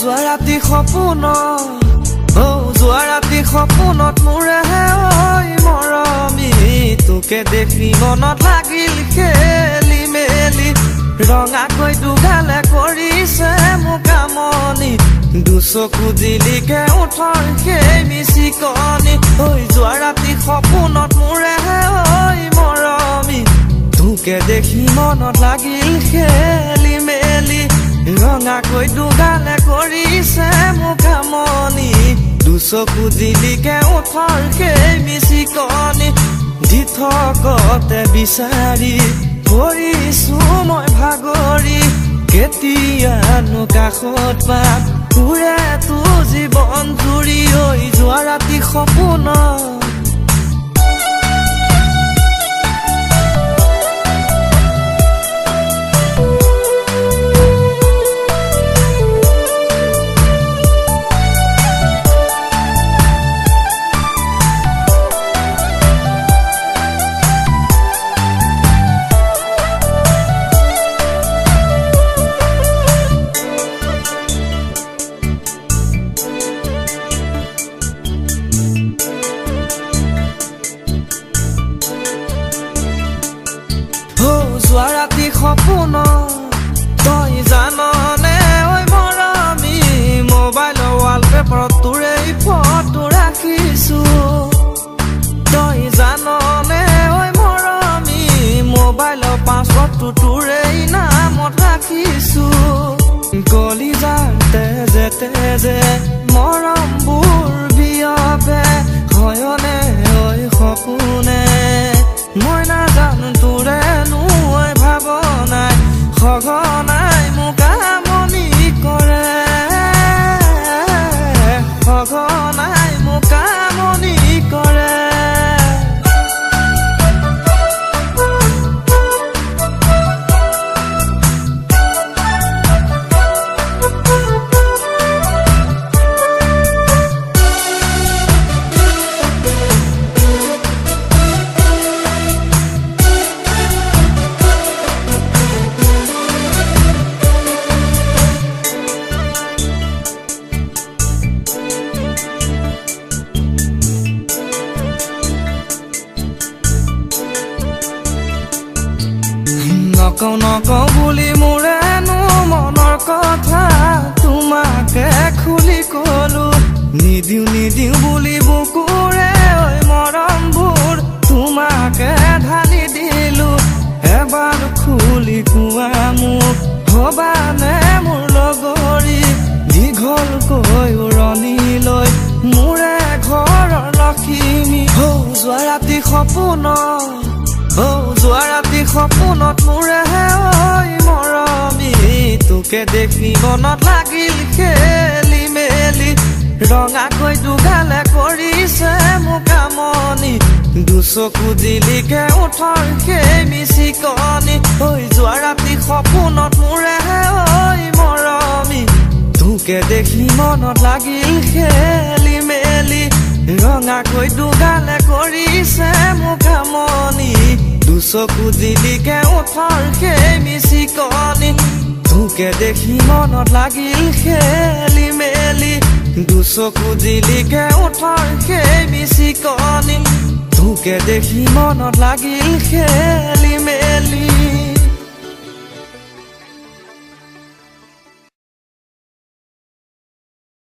যোৱা ৰাতি সপোনত মোৰে ঐ মৰমী তোকে দেখি মনত লাগিল খেলি মেলি ৰঙাকৈ দুগালে কৰিছে মোক আমনি দুচকু দিলিকে উঠৰ সেই মিচিকনি ঐ যোৱা ৰাতি সপোনত মোৰে ঐ মৰমী তোকে দেখি মনত লাগিল খেলি মেলি ৰঙাকৈ দুগালে কৰিছে মোক আমনি দুচকু দিলিকে উঠৰ সেই মিচিকনি দি থকতে বিচাৰি কৰিছো মই ভাগৰি কেতিয়ানো কাষত পাম পুৰে তো জীৱন জুৰি ঐ যোৱা ৰাতি সপোনত তই জাননে ঐ মৰমী মোবাইলৰ ৱালপেপাৰত তোৰে ফটো ৰাখিছো তই জাননে ঐ মৰমী মোবাইলৰ পাছৱৰ্ডটো তোৰে নামত ৰাখিছো কলিজাৰ তেজে তেজে মৰমবোৰ বিয়পে হয়নে ঐ সপোনে মই নাজানো তোৰে নুই ভাৱনাই সঘনাই মোক আমনি কৰে সঘনাই মোক আমনি কৰে নকওঁ বুলি মোৰেনো মনৰ কথা তোমাকে খুলি কলো নিদিওঁ বুলি বুকুৰে ঐ মৰমবোৰ তোমাকে ঢালি দিলো এবাৰ খুলি কোৱা মোক হবানে মোৰ লগৰী দীঘলকৈ উৰণি লৈ মোৰে ঘৰৰ লখিমী যোৱা ৰাতি সপোনত মোৰে ঐ মৰমী তোকে দেখি মনত লাগিল খেলি মেলি ৰঙাকৈ দুগালে কৰিছে মোক আমনি দুচকু দিলিকে উঠৰ সেই মিচিকনি ঐ যোৱা ৰাতি সপোনত মোৰে ঐ মৰমী তোকে দেখি মনত লাগিল খেলি মেলি ৰঙাকৈ দুগালে কৰিছে মোক আমনি দুচকু দিলিকে উঠৰ সেই মিচিকনি তোকে দেখি মনত লাগিল খেলি মেলি দুচকু দিলিকে উঠৰ সেই মিচিকনি তোকে দেখি মনত লাগিল খেলি মেলি